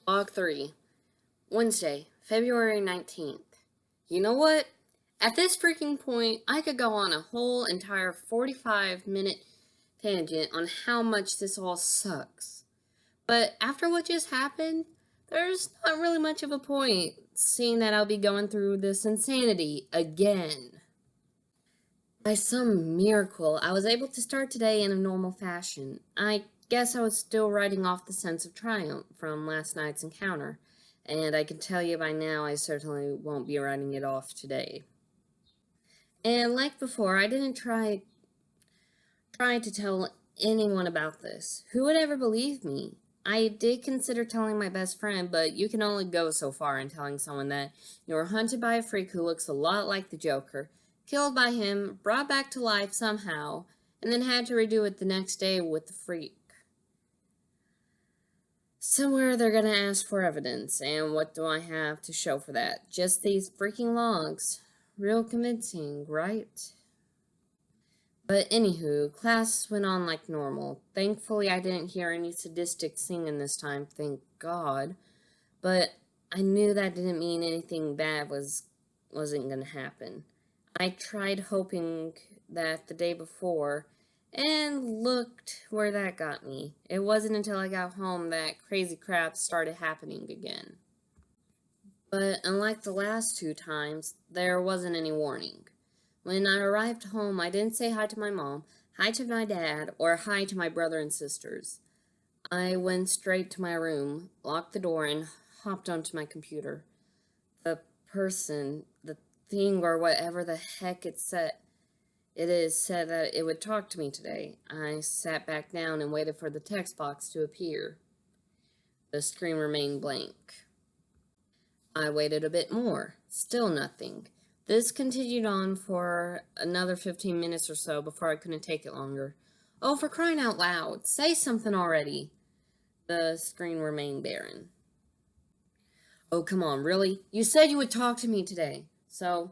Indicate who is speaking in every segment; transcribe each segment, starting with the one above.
Speaker 1: Log 3, Wednesday, February 19th. You know what? At this freaking point, I could go on a whole entire 45-minute tangent on how much this all sucks. But after what just happened, there's not really much of a point, seeing that I'll be going through this insanity again. By some miracle, I was able to start today in a normal fashion. I guess I was still riding off the sense of triumph from last night's encounter, and I can tell you by now I certainly won't be riding it off today. And like before, I didn't try to tell anyone about this. Who would ever believe me? I did consider telling my best friend, but you can only go so far in telling someone that you were hunted by a freak who looks a lot like the Joker, killed by him, brought back to life somehow, and then had to redo it the next day with the freak. Somewhere they're gonna ask for evidence, and what do I have to show for that? Just these freaking logs. Real convincing, right? But anywho, class went on like normal. Thankfully, I didn't hear any sadistic singing this time, thank God. But I knew that didn't mean anything bad wasn't gonna happen. I tried hoping that the day before, and looked where that got me. It wasn't until I got home that crazy crap started happening again. But unlike the last two times, there wasn't any warning. When I arrived home, I didn't say hi to my mom, hi to my dad, or hi to my brother and sisters. I went straight to my room, locked the door, and hopped onto my computer. The thing, or whatever the heck it said that it would talk to me today. I sat back down and waited for the text box to appear. The screen remained blank. I waited a bit more. Still nothing. This continued on for another 15 minutes or so before I couldn't take it longer. Oh, for crying out loud, say something already. The screen remained barren. Oh, come on, really? You said you would talk to me today. So,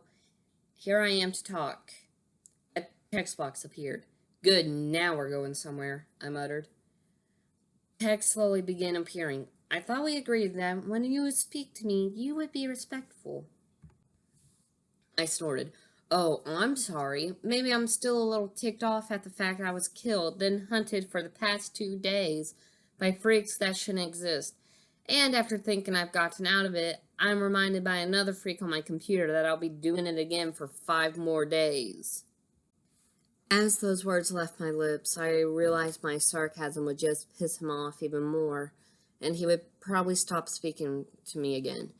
Speaker 1: here I am to talk. A text box appeared. Good, now we're going somewhere, I muttered. Text slowly began appearing. I thought we agreed that when you would speak to me, you would be respectful. I snorted. Oh, I'm sorry. Maybe I'm still a little ticked off at the fact I was killed, then hunted for the past 2 days by freaks that shouldn't exist. And after thinking I've gotten out of it, I'm reminded by another freak on my computer that I'll be doing it again for 5 more days. As those words left my lips, I realized my sarcasm would just piss him off even more, and he would probably stop speaking to me again.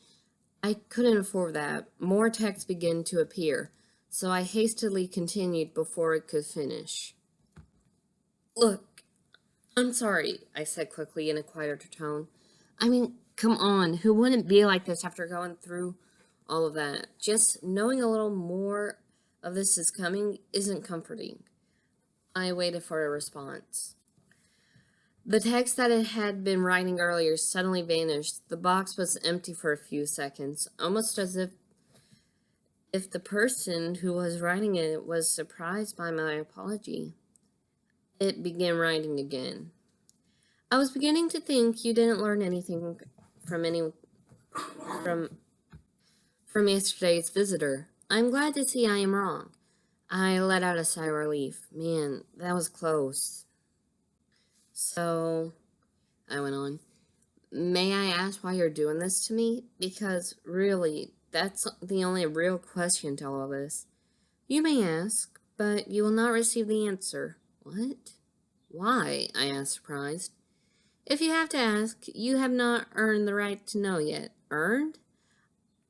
Speaker 1: I couldn't afford that. More text began to appear, so I hastily continued before it could finish. Look, I'm sorry, I said quickly in a quieter tone. I mean, come on, who wouldn't be like this after going through all of that? Just knowing a little more of this is coming isn't comforting. I waited for a response. The text that it had been writing earlier suddenly vanished. The box was empty for a few seconds, almost as if the person who was writing it was surprised by my apology. It began writing again. I was beginning to think you didn't learn anything from from yesterday's visitor. I'm glad to see I am wrong. I let out a sigh of relief. Man, that was close. So, I went on, may I ask why you're doing this to me? Because, really, that's the only real question to all of this. You may ask, but you will not receive the answer. What? Why? I asked, surprised. If you have to ask, you have not earned the right to know yet. Earned?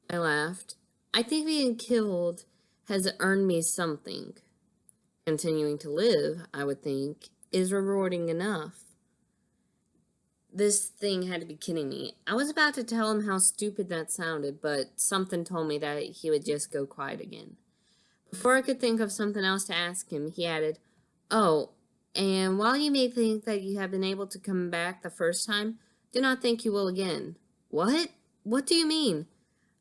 Speaker 1: I laughed. I think being killed has earned me something. Continuing to live, I would think, is rewarding enough. This thing had to be kidding me. I was about to tell him how stupid that sounded, but something told me that he would just go quiet again. Before I could think of something else to ask him, he added, Oh, and while you may think that you have been able to come back the first time, do not think you will again. What? What do you mean?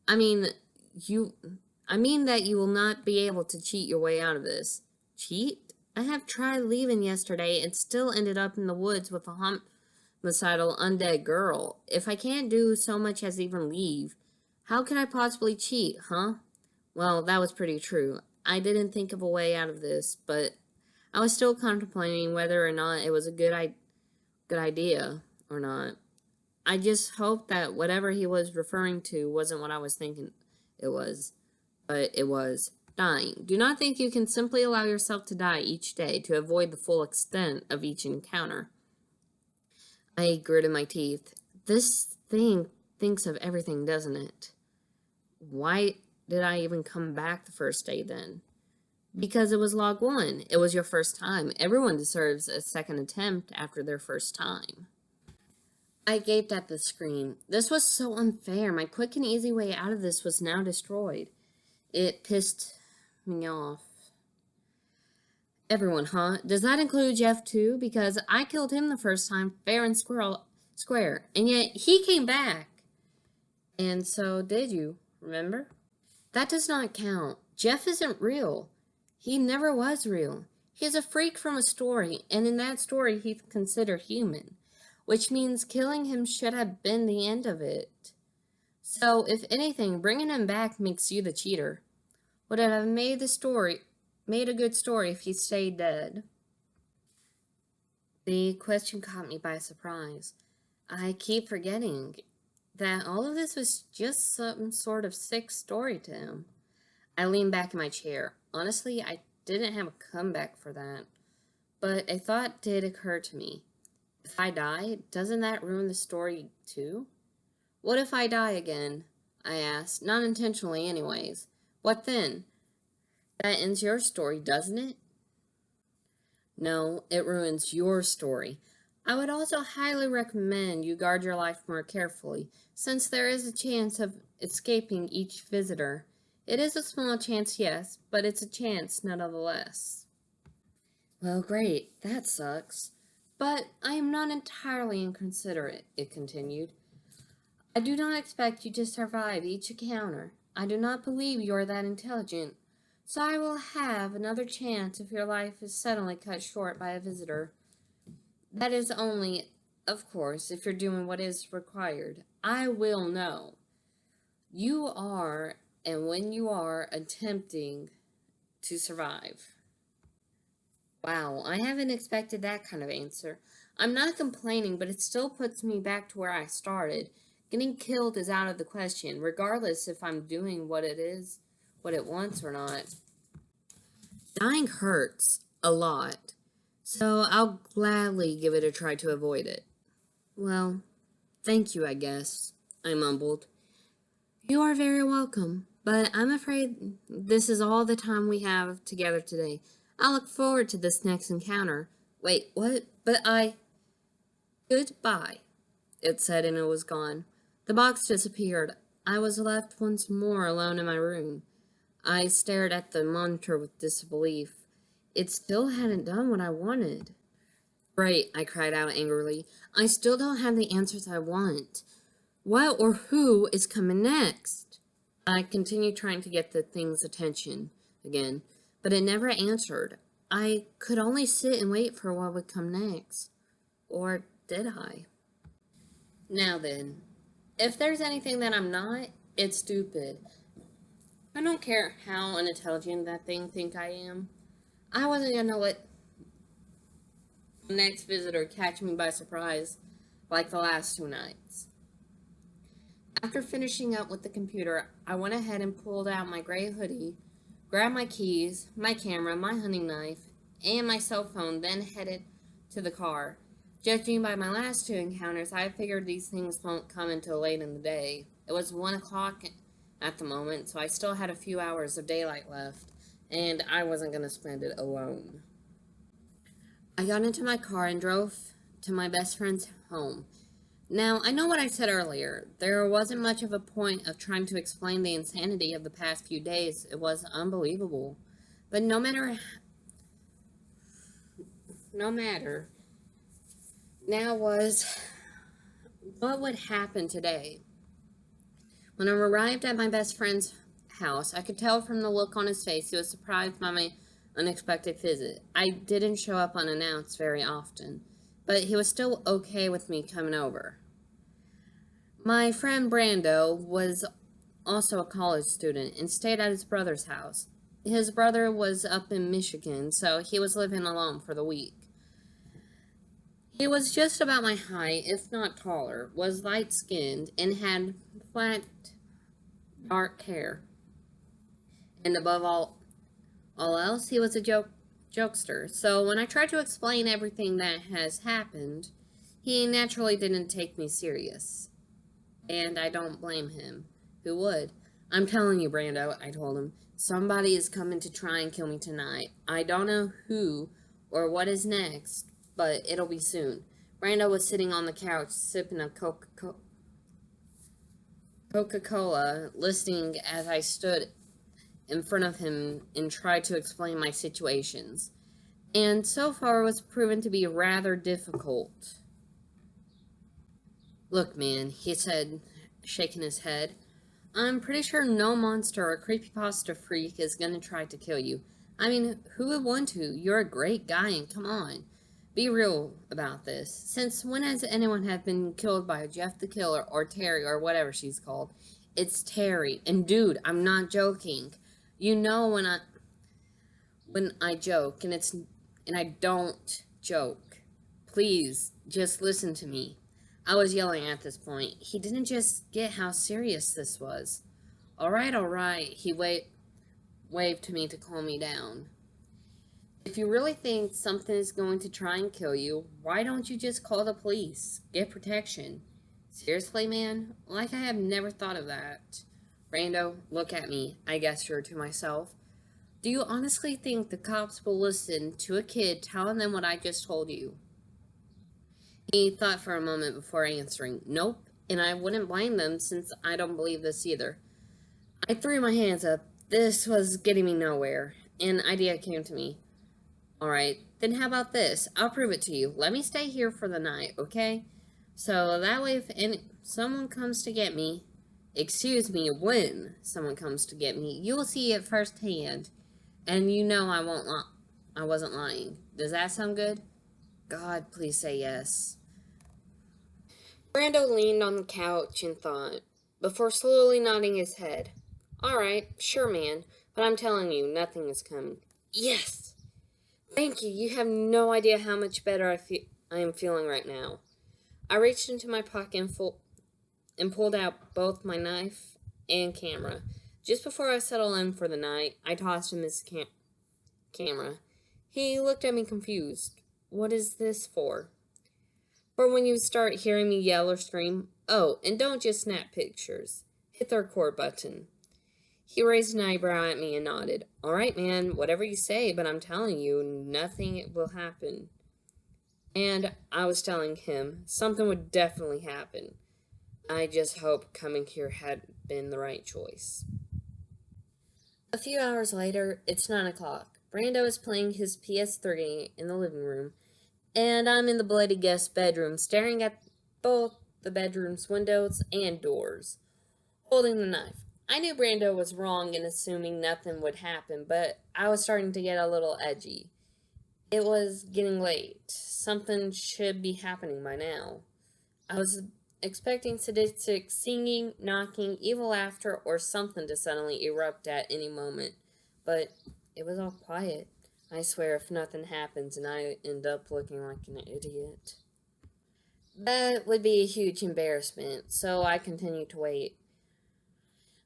Speaker 1: I mean that you will not be able to cheat your way out of this. Cheat? I have tried leaving yesterday and still ended up in the woods with a homicidal undead girl. If I can't do so much as even leave, how could I possibly cheat, huh? Well, that was pretty true. I didn't think of a way out of this, but I was still contemplating whether or not it was a good idea or not. I just hoped that whatever he was referring to wasn't what I was thinking it was. But it was. Dying. Do not think you can simply allow yourself to die each day to avoid the full extent of each encounter. I gritted my teeth. This thing thinks of everything, doesn't it? Why did I even come back the first day then? Because it was log 1. It was your first time. Everyone deserves a second attempt after their first time. I gaped at the screen. This was so unfair. My quick and easy way out of this was now destroyed. It pissed me off. Everyone, huh? Does that include Jeff too? Because I killed him the first time, fair and square, and yet he came back. And so did you, remember? That does not count. Jeff isn't real. He never was real. He is a freak from a story, and in that story he's considered human, which means killing him should have been the end of it. So, if anything, bringing him back makes you the cheater. Would it have made a good story if he stayed dead? The question caught me by surprise. I keep forgetting that all of this was just some sort of sick story to him. I leaned back in my chair. Honestly, I didn't have a comeback for that. But a thought did occur to me. If I die, doesn't that ruin the story too? What if I die again? I asked, not intentionally anyways. What then? That ends your story, doesn't it? No, it ruins your story. I would also highly recommend you guard your life more carefully, since there is a chance of escaping each visitor. It is a small chance, yes, but it's a chance nonetheless. Well, great, that sucks. But I am not entirely inconsiderate, it continued. I do not expect you to survive each encounter. I do not believe you are that intelligent. So I will have another chance if your life is suddenly cut short by a visitor. That is only, of course, if you're doing what is required. I will know. You are, and when you are, attempting to survive. Wow, I haven't expected that kind of answer. I'm not complaining, but it still puts me back to where I started. Getting killed is out of the question, regardless if I'm doing what it wants or not. Dying hurts a lot, so I'll gladly give it a try to avoid it. Well, thank you, I guess, I mumbled. You are very welcome, but I'm afraid this is all the time we have together today. I look forward to this next encounter. Wait, what? Goodbye, it said, and it was gone. The box disappeared. I was left once more alone in my room. I stared at the monitor with disbelief. It still hadn't done what I wanted. Great, I cried out angrily. I still don't have the answers I want. What or who is coming next? I continued trying to get the thing's attention again, but it never answered. I could only sit and wait for what would come next. Or did I? Now then, if there's anything that I'm not, it's stupid. I don't care how unintelligent that thing think I am. I wasn't gonna let the next visitor catch me by surprise like the last 2 nights. After finishing up with the computer, I went ahead and pulled out my gray hoodie, grabbed my keys, my camera, my hunting knife, and my cell phone, then headed to the car. Judging by my last 2 encounters, I figured these things won't come until late in the day. It was 1 o'clock at the moment, so I still had a few hours of daylight left, and I wasn't going to spend it alone. I got into my car and drove to my best friend's home. Now, I know what I said earlier. There wasn't much of a point of trying to explain the insanity of the past few days. It was unbelievable. But no matter, now was what would happen today. When I arrived at my best friend's house, I could tell from the look on his face he was surprised by my unexpected visit. I didn't show up unannounced very often. but he was still okay with me coming over. My friend Brando was also a college student and stayed at his brother's house. His brother was up in Michigan, so he was living alone for the week. He was just about my height, if not taller, was light skinned, and had flat, dark hair. And above all else, he was a jokester. So when I tried to explain everything that has happened, he naturally didn't take me serious. And I don't blame him. Who would? I'm telling you, Brando, I told him. Somebody is coming to try and kill me tonight. I don't know who or what is next, but it'll be soon. Brando was sitting on the couch sipping a Coca-Cola, listening as I stood in front of him and tried to explain my situations. And so far was proven to be rather difficult. Look, man, he said, shaking his head. I'm pretty sure no monster or creepypasta freak is gonna try to kill you. I mean, who would want to? You're a great guy, and come on. Be real about this. Since when has anyone have been killed by Jeff the Killer or Terry or whatever she's called? It's Terry. And dude, I'm not joking. You know when I joke and I don't joke. Please, just listen to me. I was yelling at this point. He didn't just get how serious this was. All right, he waved to me to calm me down. If you really think something is going to try and kill you, why don't you just call the police? Get protection. Seriously, man? Like I have never thought of that. Brando, look at me. I gestured to myself. Do you honestly think the cops will listen to a kid telling them what I just told you? He thought for a moment before answering. Nope, and I wouldn't blame them since I don't believe this either. I threw my hands up. This was getting me nowhere. An idea came to me. Alright, then how about this? I'll prove it to you. Let me stay here for the night, okay? So that way if someone comes to get me, when someone comes to get me, you will see it firsthand. And you know I wasn't lying. Does that sound good? God, please say yes. Brando leaned on the couch and thought, before slowly nodding his head. Alright, sure, man, but I'm telling you, nothing is coming. Yes! Thank you, you have no idea how much better I am feeling right now. I reached into my pocket and pulled out both my knife and camera. Just before I settled in for the night, I tossed him his camera. He looked at me confused. What is this for? For when you start hearing me yell or scream. Oh, and don't just snap pictures. Hit the record button. He raised an eyebrow at me and nodded. All right, man, whatever you say, but I'm telling you, nothing will happen. And I was telling him something would definitely happen. I just hope coming here had been the right choice. A few hours later, it's 9 o'clock. Brando is playing his PS3 in the living room, and I'm in the bloody guest bedroom, staring at both the bedroom's windows and doors, holding the knife. I knew Brando was wrong in assuming nothing would happen, but I was starting to get a little edgy. It was getting late. Something should be happening by now. I was expecting sadistic singing, knocking, evil laughter, or something to suddenly erupt at any moment, but it was all quiet. I swear if nothing happens and I end up looking like an idiot, that would be a huge embarrassment, so I continued to wait.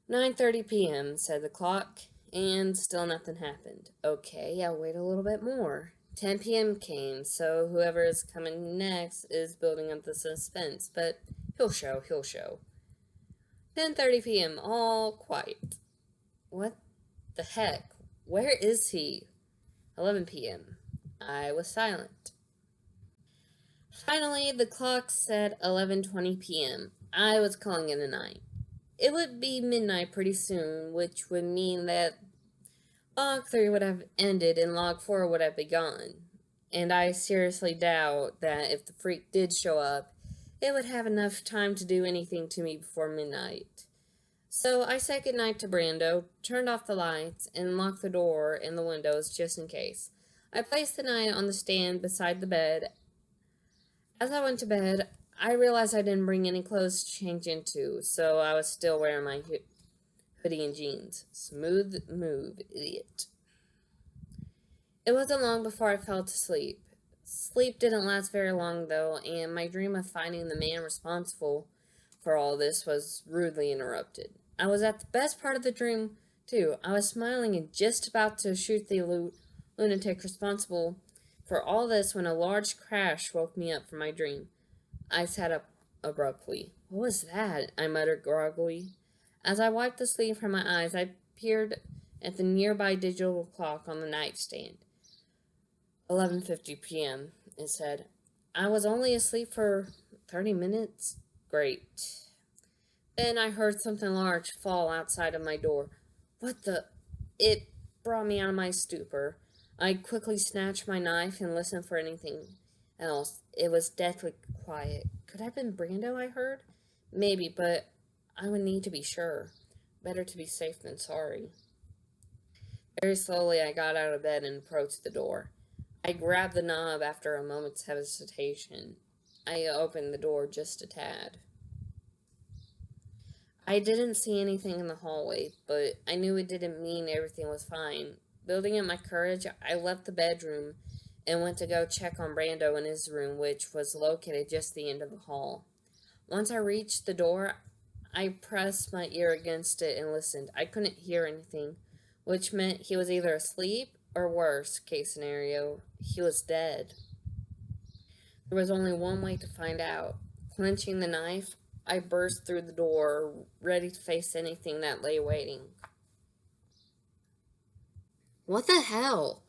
Speaker 1: 9:30 p.m., said the clock, and still nothing happened. Okay, I'll wait a little bit more. 10 p.m. came, so whoever is coming next is building up the suspense, but he'll show. 10:30 p.m., all quiet. What the heck? Where is he? 11 p.m. I was silent. Finally, the clock said 11:20 p.m. I was calling it a night. It would be midnight pretty soon, which would mean that Log 3 would have ended and Log 4 would have begun. And I seriously doubt that if the freak did show up, it would have enough time to do anything to me before midnight. So I said goodnight to Brando, turned off the lights, and locked the door and the windows just in case. I placed the knife on the stand beside the bed As I went to bed, I realized I didn't bring any clothes to change into, so I was still wearing my hoodie and jeans. Smooth move, idiot. It wasn't long before I fell to sleep. Sleep didn't last very long, though, and my dream of finding the man responsible for all this was rudely interrupted. I was at the best part of the dream, too. I was smiling and just about to shoot the lunatic responsible for all this when a large crash woke me up from my dream. I sat up abruptly. What was that? I muttered groggily. As I wiped the sleep from my eyes, I peered at the nearby digital clock on the nightstand. 11:50 p.m., it said. I was only asleep for 30 minutes? Great. Then I heard something large fall outside of my door. What the? It brought me out of my stupor. I quickly snatched my knife and listened for anything else. It was deathly quiet. Could it have been Brando I heard? Maybe, but I would need to be sure. Better to be safe than sorry. Very slowly I got out of bed and approached the door. I grabbed the knob after a moment's hesitation. I opened the door just a tad. I didn't see anything in the hallway, but I knew it didn't mean everything was fine. Building up my courage, I left the bedroom and went to go check on Brando in his room, which was located just the end of the hall. Once I reached the door, I pressed my ear against it and listened. I couldn't hear anything, which meant he was either asleep or, worst case scenario, he was dead. There was only one way to find out. Clenching the knife, I burst through the door, ready to face anything that lay waiting. What the hell?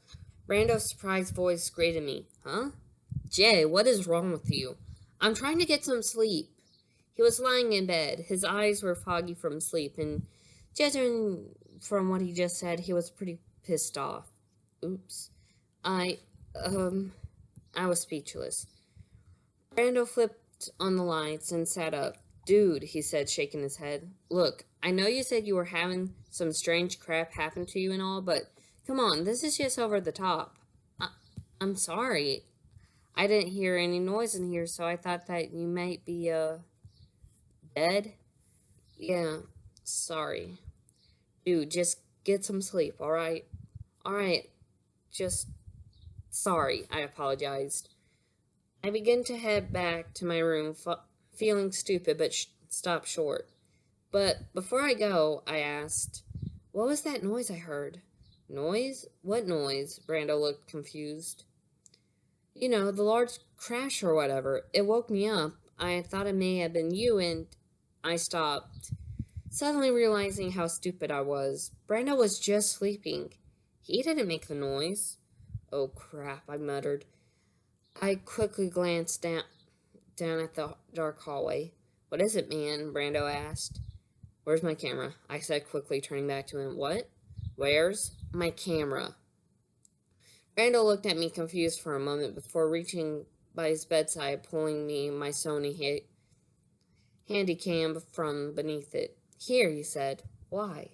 Speaker 1: Rando's surprised voice greeted me. Huh? Jay, what is wrong with you? I'm trying to get some sleep. He was lying in bed. His eyes were foggy from sleep, and judging from what he just said, he was pretty pissed off. Oops. I, I was speechless. Brando flipped on the lights and sat up. Dude, he said, shaking his head. Look, I know you said you were having some strange crap happen to you and all, but come on, this is just over the top. I'm sorry. I didn't hear any noise in here, so I thought that you might be, dead? Yeah, sorry. Dude, just get some sleep, alright? Alright, just sorry, I apologized. I began to head back to my room, feeling stupid but stopped short. But before I go, I asked, what was that noise I heard? Noise? What noise? Brando looked confused. You know, the large crash or whatever. It woke me up. I thought it may have been you, and I stopped, suddenly realizing how stupid I was. Brando was just sleeping. He didn't make the noise. Oh crap, I muttered. I quickly glanced down at the dark hallway. What is it, man? Brando asked. Where's my camera? I said quickly, turning back to him. What? Where's my camera? Brando looked at me confused for a moment before reaching by his bedside, pulling me my Sony handycam from beneath it. Here, he said. Why?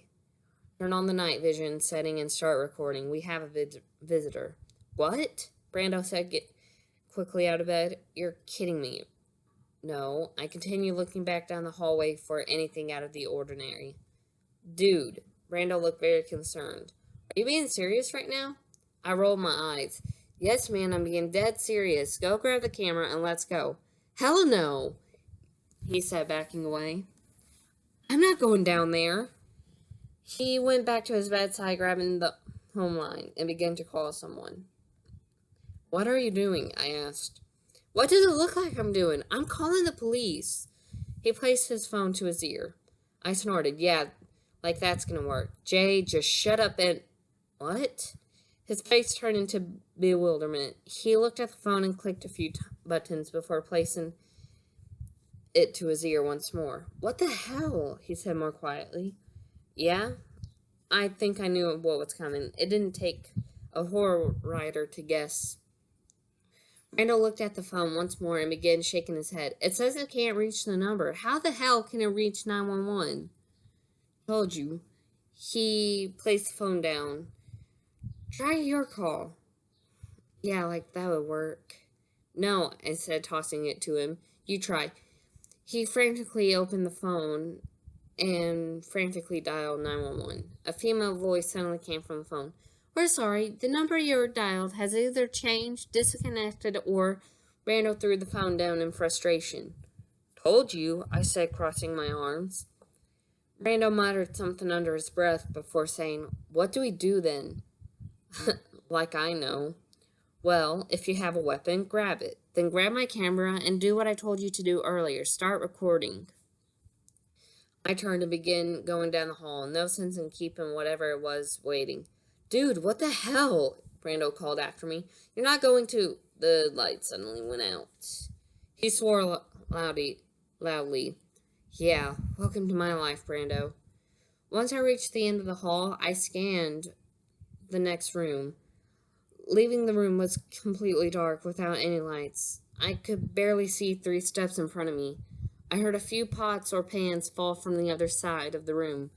Speaker 1: Turn on the night vision setting and start recording. We have a visitor. What? Brando said, get quickly out of bed. You're kidding me. No, I continued looking back down the hallway for anything out of the ordinary. Dude, Brando looked very concerned. Are you being serious right now? I rolled my eyes. Yes, man, I'm being dead serious. Go grab the camera and let's go. Hell no, he said, backing away. I'm not going down there. He went back to his bedside, grabbing the home line, and began to call someone. What are you doing? I asked. What does it look like I'm doing? I'm calling the police. He placed his phone to his ear. I snorted. Yeah, like that's gonna work. Jay, just shut up and... What? His face turned into bewilderment. He looked at the phone and clicked a few buttons before placing it to his ear once more. What the hell? He said more quietly. Yeah? I think I knew what was coming. It didn't take a horror writer to guess. Randall looked at the phone once more and began shaking his head. It says it can't reach the number. How the hell can it reach 911? Told you. He placed the phone down. Try your call. Yeah, like that would work. No, I said, tossing it to him. You try. He frantically opened the phone and frantically dialed 911. A female voice suddenly came from the phone. We're sorry, the number you dialed has either changed, disconnected, or Randall threw the phone down in frustration. Told you, I said, crossing my arms. Randall muttered something under his breath before saying, What do we do then? Like I know. Well, if you have a weapon, grab it. Then grab my camera and do what I told you to do earlier. Start recording. I turned to begin going down the hall. No sense in keeping whatever it was waiting. Dude, what the hell? Brando called after me. You're not going to... The light suddenly went out. He swore loudly. Yeah, welcome to my life, Brando. Once I reached the end of the hall, I scanned the next room. Leaving the room was completely dark without any lights. I could barely see 3 steps in front of me. I heard a few pots or pans fall from the other side of the room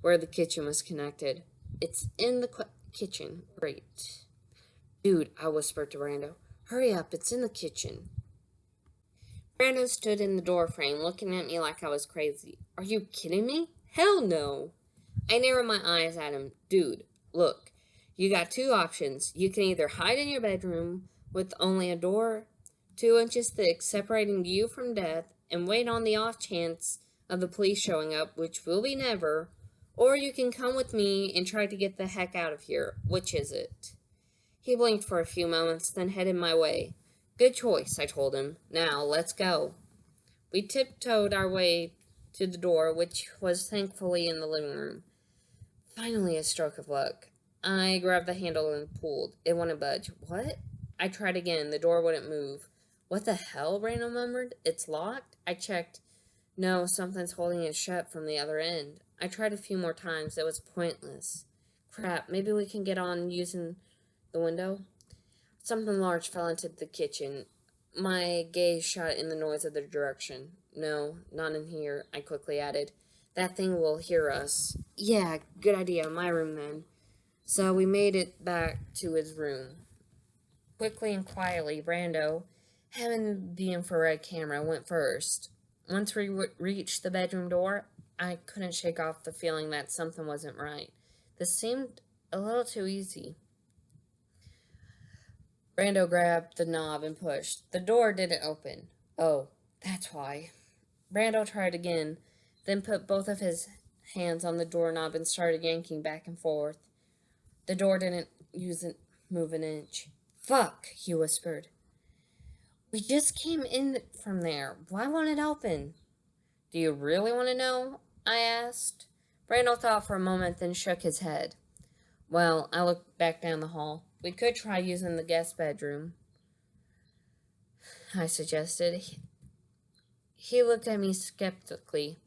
Speaker 1: where the kitchen was connected. It's in the kitchen. Great. Dude, I whispered to Brando. Hurry up, it's in the kitchen. Brando stood in the doorframe looking at me like I was crazy. Are you kidding me? Hell no. I narrowed my eyes at him. Dude, look. You got 2 options. You can either hide in your bedroom with only a door 2 inches thick separating you from death and wait on the off chance of the police showing up, which will be never, or you can come with me and try to get the heck out of here. Which is it? He blinked for a few moments, then headed my way. Good choice, I told him. Now, let's go. We tiptoed our way to the door, which was thankfully in the living room. Finally, a stroke of luck. I grabbed the handle and pulled. It wouldn't budge. What? I tried again. The door wouldn't move. What the hell? Randall murmured. It's locked? I checked. No, something's holding it shut from the other end. I tried a few more times. It was pointless. Crap, maybe we can get on using the window? Something large fell into the kitchen. My gaze shot in the noise other direction. No, not in here, I quickly added. That thing will hear us. Yeah, good idea. My room then. So we made it back to his room. Quickly and quietly, Brando, having the infrared camera, went first. Once we reached the bedroom door, I couldn't shake off the feeling that something wasn't right. This seemed a little too easy. Brando grabbed the knob and pushed. The door didn't open. Oh, that's why. Brando tried again, then put both of his hands on the doorknob and started yanking back and forth. The door didn't move an inch. Fuck, he whispered. We just came in from there. Why won't it open? Do you really want to know? I asked. Brando thought for a moment, then shook his head. Well, I looked back down the hall. We could try using the guest bedroom, I suggested. He looked at me skeptically.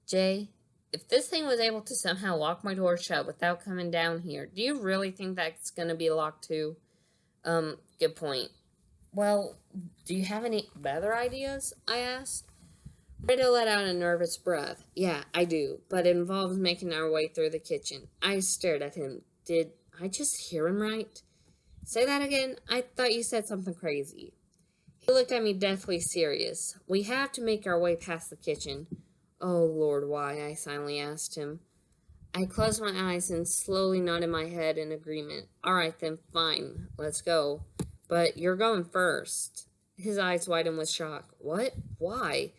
Speaker 1: Jay, if this thing was able to somehow lock my door shut without coming down here, do you really think that's going to be locked too? Good point. Well, do you have any better ideas? I asked. Brando let out a nervous breath. Yeah, I do, but it involves making our way through the kitchen. I stared at him. Did I just hear him right? Say that again? I thought you said something crazy. He looked at me deathly serious. We have to make our way past the kitchen. Oh, Lord, why? I silently asked him. I closed my eyes and slowly nodded my head in agreement. All right, then, fine. Let's go. But you're going first. His eyes widened with shock. What? Why?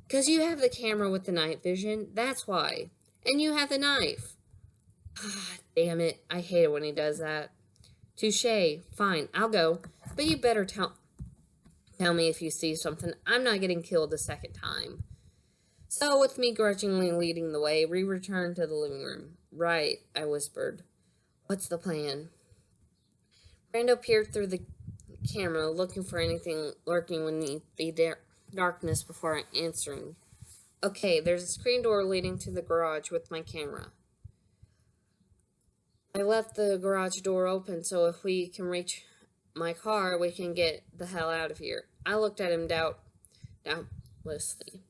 Speaker 1: 'Cause you have the camera with the night vision. That's why. And you have the knife. Ah, damn it. I hate it when he does that. Touché. Fine, I'll go. But you better tell me if you see something. I'm not getting killed a second time. So, with me grudgingly leading the way, we returned to the living room. Right, I whispered. What's the plan? Brando peered through the camera, looking for anything lurking beneath the darkness before answering. Okay, there's a screen door leading to the garage with my camera. I left the garage door open, so if we can reach my car, we can get the hell out of here. I looked at him doubtlessly.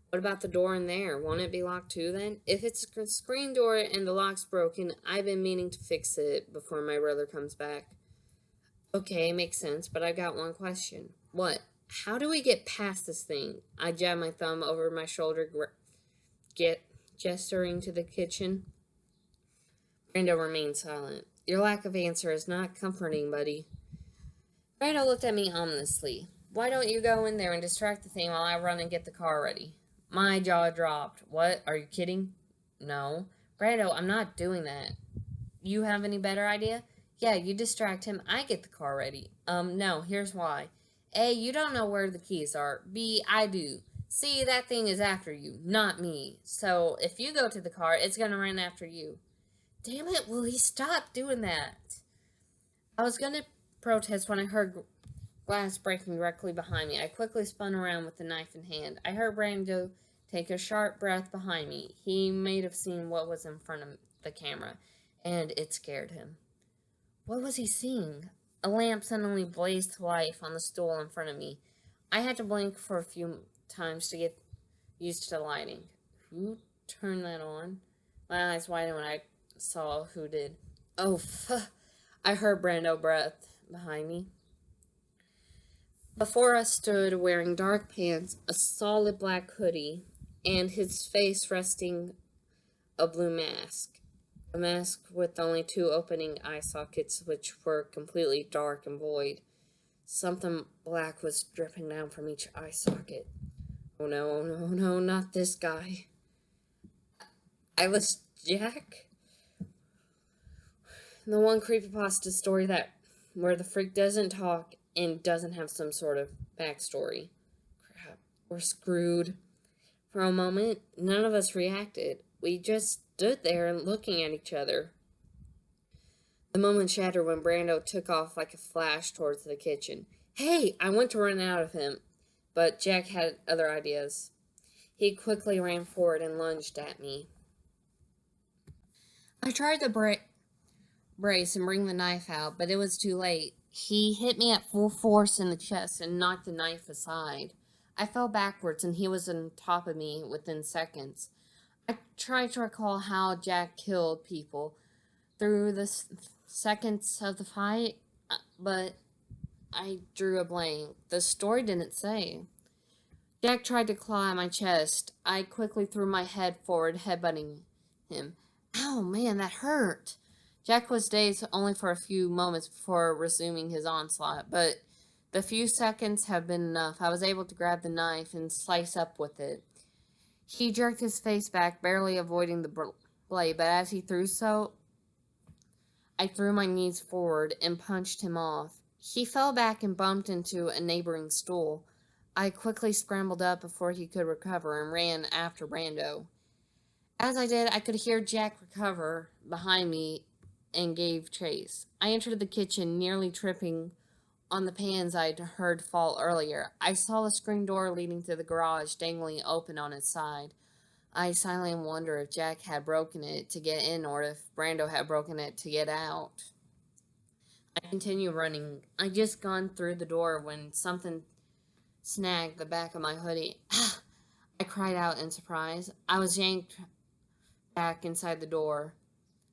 Speaker 1: What about the door in there? Won't it be locked too then? If it's a screen door and the lock's broken, I've been meaning to fix it before my brother comes back. Okay, makes sense, but I got one question. What? How do we get past this thing? I jabbed my thumb over my shoulder, get gesturing to the kitchen. Brando remained silent. Your lack of answer is not comforting, buddy. Brando looked at me ominously. Why don't you go in there and distract the thing while I run and get the car ready? My jaw dropped. What? Are you kidding? No. Brando, I'm not doing that. You have any better idea? Yeah, you distract him, I get the car ready. No, here's why. A, you don't know where the keys are. B, I do. C, that thing is after you, not me. So, if you go to the car, it's gonna run after you. Damn it, will he stop doing that? I was gonna protest when I heard glass breaking directly behind me. I quickly spun around with the knife in hand. I heard Brando take a sharp breath behind me. He may have seen what was in front of the camera, and it scared him. What was he seeing? A lamp suddenly blazed to life on the stool in front of me. I had to blink for a few times to get used to the lighting. Who turned that on? My eyes widened when I saw who did. Oh, I heard Brando breath behind me. Before us stood wearing dark pants, a solid black hoodie, and his face resting a blue mask. A mask with only two opening eye sockets, which were completely dark and void. Something black was dripping down from each eye socket. Oh no, oh no, oh no, not this guy. I was Jack? The one creepypasta story that where the freak doesn't talk and doesn't have some sort of backstory. Crap, we're screwed. For a moment, none of us reacted. We just stood there looking at each other. The moment shattered when Brando took off like a flash towards the kitchen. Hey! I went to run out of him, but Jack had other ideas. He quickly ran forward and lunged at me. I tried to brace and bring the knife out, but it was too late. He hit me at full force in the chest and knocked the knife aside. I fell backwards and he was on top of me within seconds. I tried to recall how Jack killed people through the seconds of the fight, but I drew a blank. The story didn't say. Jack tried to claw at my chest. I quickly threw my head forward, headbutting him. Ow, man, that hurt. Jack was dazed only for a few moments before resuming his onslaught, but the few seconds have been enough. I was able to grab the knife and slice up with it. He jerked his face back, barely avoiding the blade, but as he threw so, I threw my knees forward and punched him off. He fell back and bumped into a neighboring stool. I quickly scrambled up before he could recover and ran after Brando. As I did, I could hear Jack recover behind me and gave chase. I entered the kitchen, nearly tripping on the pans I'd heard fall earlier. I saw the screen door leading to the garage dangling open on its side. I silently wondered if Jack had broken it to get in or if Brando had broken it to get out. I continued running. I'd just gone through the door when something snagged the back of my hoodie. I cried out in surprise. I was yanked back inside the door.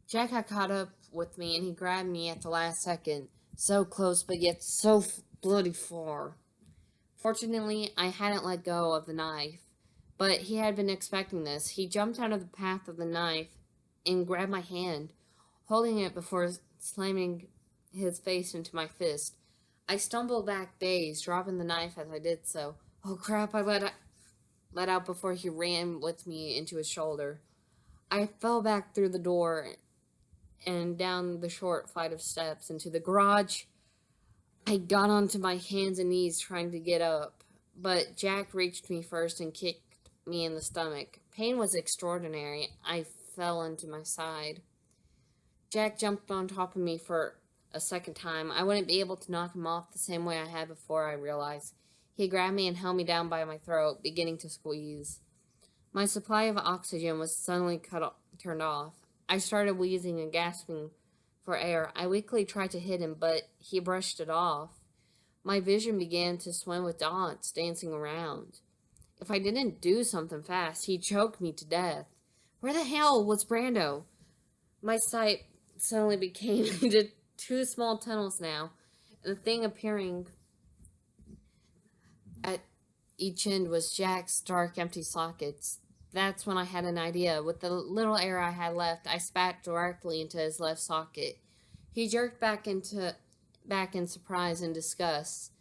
Speaker 1: Jack had caught up with me and he grabbed me at the last second. So close, but yet so bloody far. Fortunately, I hadn't let go of the knife, but he had been expecting this. He jumped out of the path of the knife and grabbed my hand, holding it before slamming his face into my fist. I stumbled back dazed, dropping the knife as I did so. Oh crap, I let out before he ran with me into his shoulder. I fell back through the door and down the short flight of steps into the garage. I got onto my hands and knees trying to get up, but Jack reached me first and kicked me in the stomach. Pain was extraordinary. I fell into my side. Jack jumped on top of me for a second time. I wouldn't be able to knock him off the same way I had before, I realized. He grabbed me and held me down by my throat, beginning to squeeze. My supply of oxygen was suddenly turned off. I started wheezing and gasping for air. I weakly tried to hit him, but he brushed it off. My vision began to swim with dots dancing around. If I didn't do something fast, he'd choke me to death. Where the hell was Brando? My sight suddenly became into two small tunnels now, and the thing appearing Each end was Jack's dark, empty sockets. That's when I had an idea. With the little air I had left, I spat directly into his left socket. He jerked back in surprise and disgust.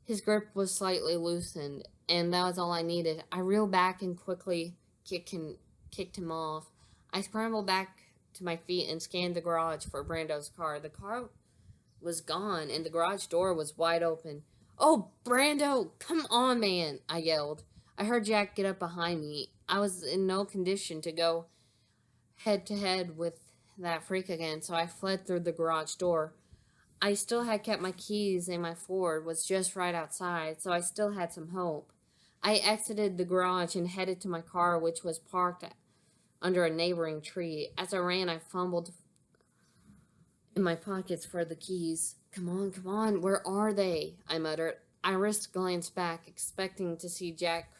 Speaker 1: His grip was slightly loosened, and that was all I needed. I reeled back and quickly kicked him off. I scrambled back to my feet and scanned the garage for Brando's car. The car was gone, and the garage door was wide open. "Oh, Brando, come on, man," I yelled. I heard Jack get up behind me. I was in no condition to go head to head with that freak again, so I fled through the garage door. I still had kept my keys, and my Ford was just right outside, so I still had some hope. I exited the garage and headed to my car, which was parked under a neighboring tree. As I ran, I fumbled in my pockets for the keys. Come on, where are they?" I muttered. I risked a glance back, expecting to see Jack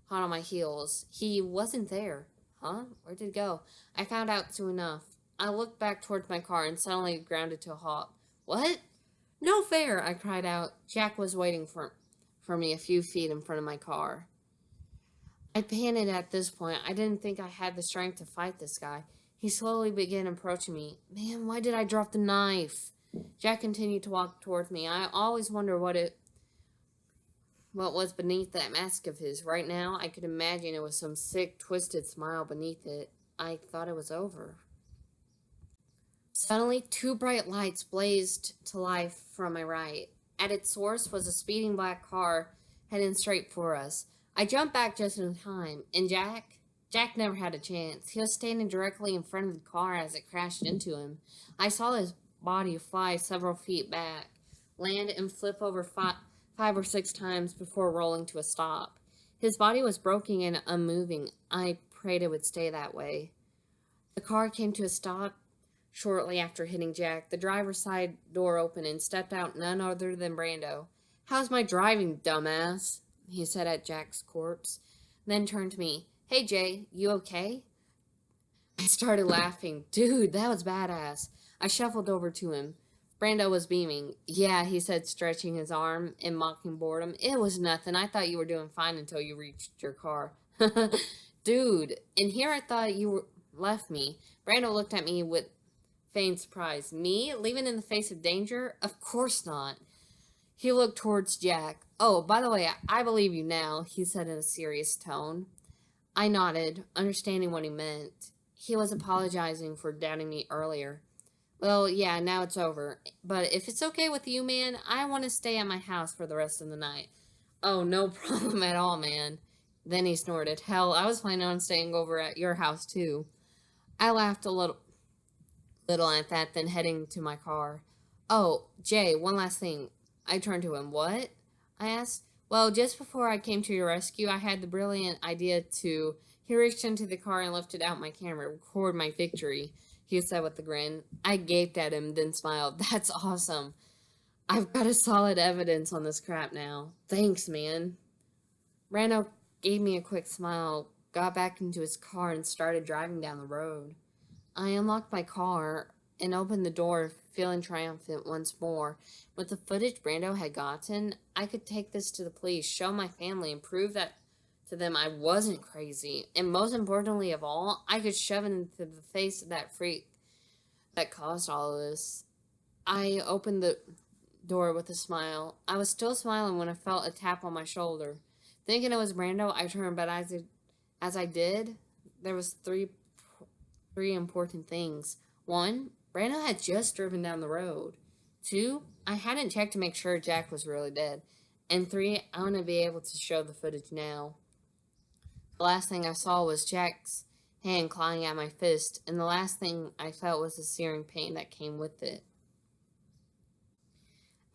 Speaker 1: hot on my heels. He wasn't there. Huh? Where did he go? I found out soon enough. I looked back towards my car and suddenly grounded to a halt. "What? No fair!" I cried out. Jack was waiting for me a few feet in front of my car. I panicked at this point. I didn't think I had the strength to fight this guy. He slowly began approaching me. "Man, why did I drop the knife?" Jack continued to walk towards me. I always wonder what was beneath that mask of his. Right now, I could imagine it was some sick, twisted smile beneath it. I thought it was over. Suddenly, two bright lights blazed to life from my right. At its source was a speeding black car heading straight for us. I jumped back just in time, and Jack never had a chance. He was standing directly in front of the car as it crashed into him. I saw his body fly several feet back, land and flip over five or six times before rolling to a stop. His body was broken and unmoving. I prayed it would stay that way. The car came to a stop shortly after hitting Jack. The driver's side door opened and stepped out none other than Brando. "How's my driving, dumbass?" he said at Jack's corpse, then turned to me. "Hey, Jay, you okay?" I started laughing. "Dude, that was badass." I shuffled over to him. Brando was beaming. "Yeah," he said, stretching his arm in mocking boredom. "It was nothing. I thought you were doing fine until you reached your car." "Dude, in here I thought left me." Brando looked at me with feigned surprise. "Me? Leaving in the face of danger? Of course not." He looked towards Jack. "Oh, by the way, I believe you now," he said in a serious tone. I nodded, understanding what he meant. He was apologizing for doubting me earlier. "Well, yeah, now it's over. But if it's okay with you, man, I want to stay at my house for the rest of the night." "Oh, no problem at all, man." Then he snorted. "Hell, I was planning on staying over at your house, too." I laughed a little at that, then heading to my car. "Oh, Jay, one last thing." I turned to him. "What?" I asked. "Well, just before I came to your rescue, I had the brilliant idea to..." He reached into the car and lifted out my camera. "Record my victory," he said with a grin. I gaped at him, then smiled. "That's awesome. I've got a solid evidence on this crap now. Thanks, man." Rando gave me a quick smile, got back into his car, and started driving down the road. I unlocked my car and opened the door, feeling triumphant once more. With the footage Brando had gotten, I could take this to the police, show my family, and prove that to them I wasn't crazy. And most importantly of all, I could shove it into the face of that freak that caused all of this. I opened the door with a smile. I was still smiling when I felt a tap on my shoulder. Thinking it was Brando, I turned, but as I did, there was three important things. One, Brando had just driven down the road. Two, I hadn't checked to make sure Jack was really dead. And three, I want to be able to show the footage now. The last thing I saw was Jack's hand clawing at my fist, and the last thing I felt was the searing pain that came with it.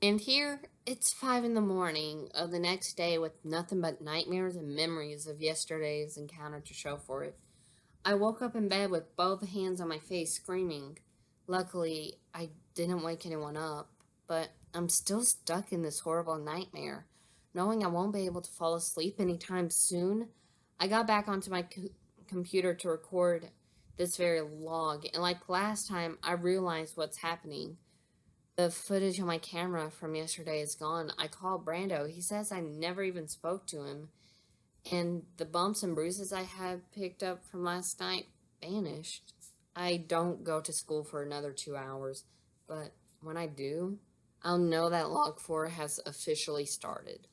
Speaker 1: And here, it's 5 in the morning of the next day with nothing but nightmares and memories of yesterday's encounter to show for it. I woke up in bed with both hands on my face, screaming. Luckily, I didn't wake anyone up, but I'm still stuck in this horrible nightmare. Knowing I won't be able to fall asleep anytime soon, I got back onto my computer to record this very log, and like last time, I realized what's happening. The footage on my camera from yesterday is gone. I called Brando. He says I never even spoke to him. And the bumps and bruises I had picked up from last night vanished. I don't go to school for another 2 hours, but when I do, I'll know that log 4 has officially started.